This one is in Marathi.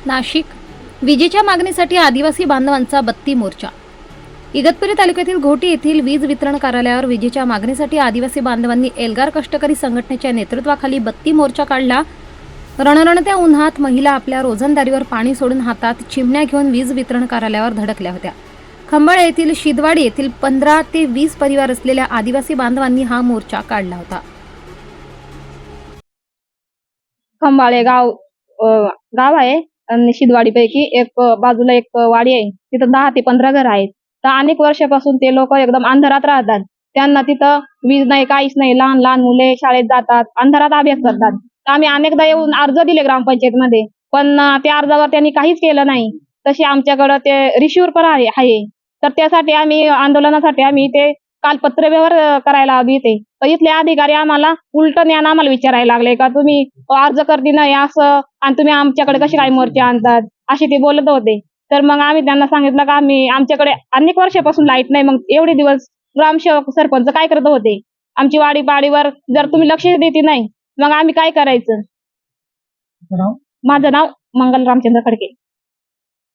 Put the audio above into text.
नाशिक विजेच्या मागणीसाठी आदिवासी बांधवांचा बत्ती मोर्चा। इगतपुरी तालुक्यातील घोटी येथील वीज वितरण कार्यालयावर विजेच्या मागणीसाठी आदिवासी बांधवांनी एल्गार कष्टकरी संघटनेच्या नेतृत्वाखाली बत्ती मोर्चा काढला। रणरणत्या उन्हात महिला आपल्या रोजंदारीवर पाणी सोडून हातात चिमण्या घेऊन वीज वितरण कार्यालयावर धडकल्या होत्या। खंबाळे येथील शिदवाडी येथील 15 ते 20 परिवार असलेल्या आदिवासी बांधवांनी हा मोर्चा काढला होता। खंबाळे गाव आहे आणि शिदवाडीपैकी एक बाजूला एक वाडी आहे, तिथं 10 ते 15 घर आहेत। तर अनेक वर्षापासून ते लोक एकदम अंधारात राहतात। त्यांना तिथं वीज नाही, काहीच नाही। लहान लहान मुले शाळेत जातात, अंधारात अभ्यास करतात। तर आम्ही अनेकदा येऊन अर्ज दिले ग्रामपंचायतीमध्ये, पण त्या अर्जावर त्यांनी काहीच केलं नाही। तसे आमच्याकडे ते रिश्यूर पण आहे। तर त्यासाठी आम्ही आंदोलनासाठी आम्ही ते काल पत्रव्यवहार करायला आलो इथे। तर इथले अधिकारी आम्हाला उलट ज्ञान आम्हाला विचारायला लागले का तुम्ही अर्ज करती नाही असं, आणि तुम्ही आमच्याकडे कसे काय मोर्चे आणतात, असे ते बोलत होते। तर मग आम्ही त्यांना सांगितलं का आमच्याकडे अनेक वर्षापासून लाईट नाही, मग एवढे दिवस ग्रामसेवक सरपंच काय करत होते? आमची वाडीवर जर तुम्ही लक्ष देती नाही, मग आम्ही काय करायचं? माझं नाव मंगल रामचंद्र खडके।